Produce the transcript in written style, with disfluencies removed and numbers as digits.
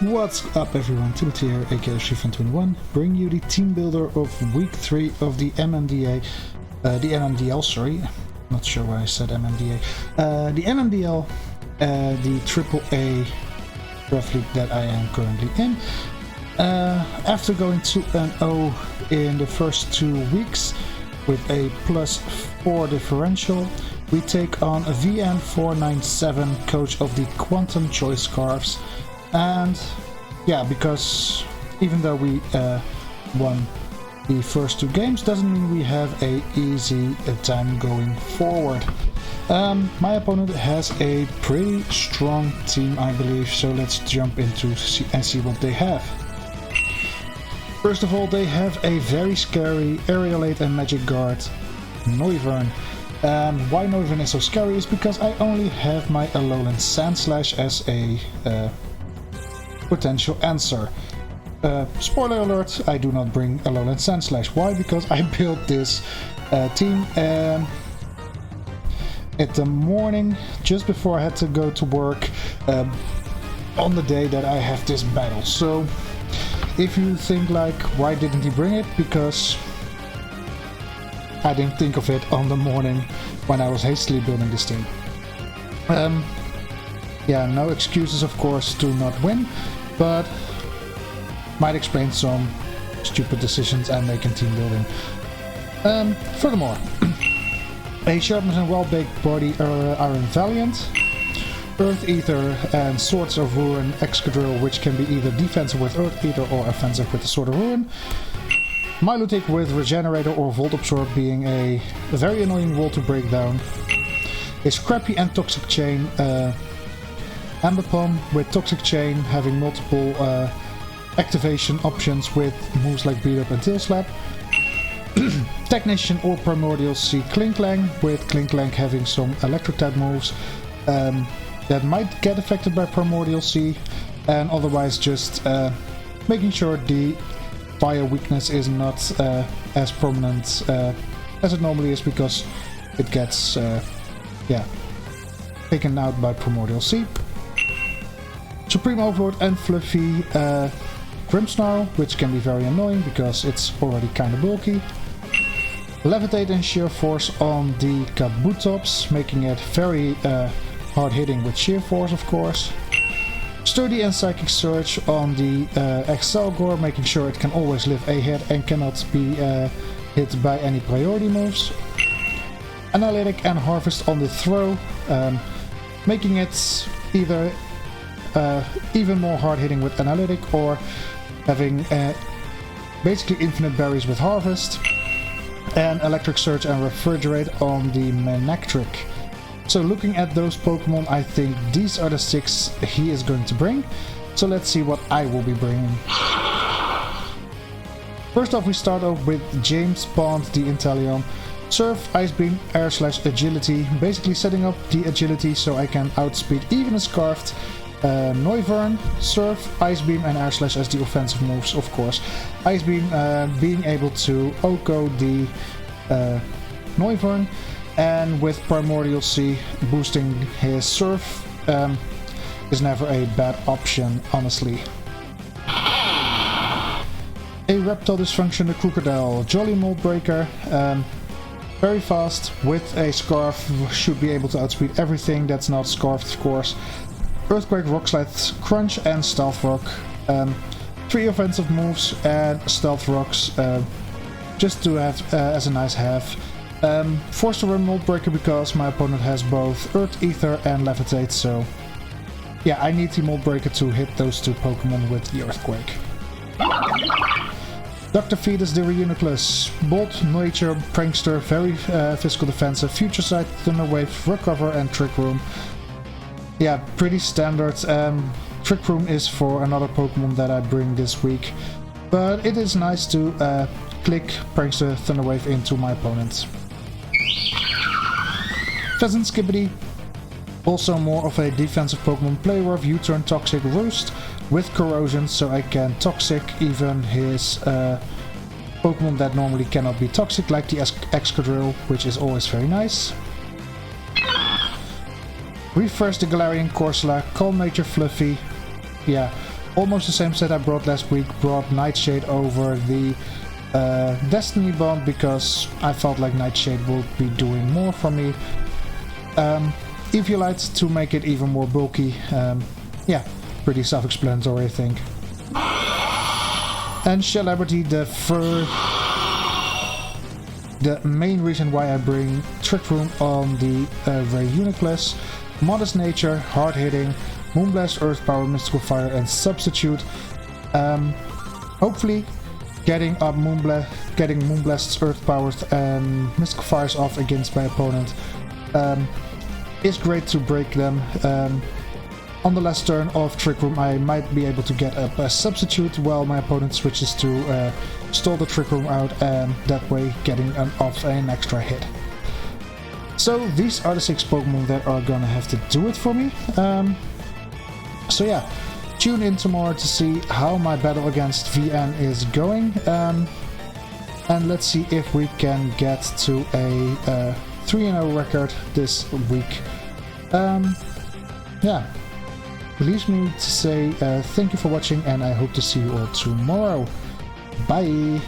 What's up everyone, Timothy here, aka Fan21, bringing you the team builder of week 3 of the MMDL, sorry, not sure why I said MMDA, the MMDL, the AAA draft league that I am currently in. After going 2-0 in the first 2 weeks with a +4 differential, we take on a VN497, coach of the Quantum Choice Scarves. And yeah, because even though we won the first 2 games, doesn't mean we have a easy time going forward. My opponent has a pretty strong team, I believe, so let's jump into and see what they have. First of all, they have a very scary Aerialate and Magic Guard Noivern. Why Noivern is so scary is because I only have my Alolan Sandslash as a potential answer. Spoiler alert, I do not bring Alolan Sandslash. Why? Because I built this team at the morning, just before I had to go to work, on the day that I have this battle. So if you think like, why didn't he bring it? Because I didn't think of it on the morning when I was hastily building this team. Yeah, no excuses of course to not win, but might explain some stupid decisions I make in team building. Furthermore, a sharpness and well-baked body Iron Valiant, Earth Ether and Swords of Ruin Excadrill, which can be either defensive with Earth Ether or offensive with the Sword of Ruin. Milotic with Regenerator or Volt Absorb being a very annoying wall to break down. A Scrappy and Toxic Chain Ambipom with Toxic Chain having multiple activation options with moves like Beat Up and Tail Slap. Technician or Primordial Sea Klinklang with Klinklang having some electric type moves that might get affected by Primordial Sea, and otherwise just making sure the fire weakness is not as prominent as it normally is, because it gets taken out by Primordial Sea. Supreme Overlord and Fluffy Grimmsnarl, which can be very annoying because it's already kind of bulky. Levitate and Sheer Force on the Kabutops, making it very hard hitting with Sheer Force of course. Sturdy and Psychic Surge on the Excelgor, making sure it can always live a hit and cannot be hit by any priority moves. Analytic and Harvest on the Throw, making it either even more hard hitting with Analytic or having basically infinite berries with Harvest. And Electric Surge and Refrigerate on the Manectric. So looking at those Pokemon, I think these are the 6 he is going to bring. So let's see what I will be bringing. First off, we start off with James Bond, the Inteleon. Surf, Ice Beam, Air Slash, Agility. Basically setting up the agility so I can outspeed even a Scarfed Noivern. Surf, Ice Beam and Air Slash as the offensive moves, of course. Ice Beam being able to OHKO the Noivern, and with Primordial Sea boosting his Surf is never a bad option, honestly. A Reptile Dysfunction, the Crocodile, Jolly Mold Breaker, very fast with a Scarf, should be able to outspeed everything that's not Scarfed of course. Earthquake, Rock Slide, Crunch and Stealth Rock. 3 offensive moves and Stealth Rocks just to have as a nice have. Force to run Mold Breaker because my opponent has both Earth Ether and Levitate, so yeah, I need the Mold Breaker to hit those 2 Pokemon with the Earthquake. Dr. Fetus, the Reuniclus, Bolt, Nature, Prankster, very physical defensive, Future Sight, Thunder Wave, Recover and Trick Room. Yeah, pretty standard. Trick Room is for another Pokemon that I bring this week, but it is nice to click Prankster Thunder Wave into my opponent. Pheasant Skibbity, also more of a defensive Pokemon. Play Rough, U-Turn, Toxic, Roost with Corrosion, so I can Toxic even his Pokemon that normally cannot be Toxic, like the Excadrill, which is always very nice. Refresh the Galarian Corsola, Calm Nature Fluffy, yeah, almost the same set I brought last week. Brought Nightshade over the Destiny Bomb because I felt like Nightshade will be doing more for me. If you like to make it even more bulky, yeah, pretty self-explanatory I think. And Celebrity, the main reason why I bring Trick Room on the very uniqueness, Modest Nature, Hard Hitting, Moonblast, Earth Power, Mystical Fire and Substitute. Hopefully getting Moonblast's Earth Powers and Mystical Fires off against my opponent is great to break them. On the last turn of Trick Room I might be able to get up a Substitute while my opponent switches to stall the Trick Room out, and that way getting off an extra hit. So these are the 6 Pokemon that are gonna have to do it for me. So yeah, tune in tomorrow to see how my battle against VN is going, and let's see if we can get to a 3-0 record this week. Yeah, leaves me to say thank you for watching, and I hope to see you all tomorrow. Bye!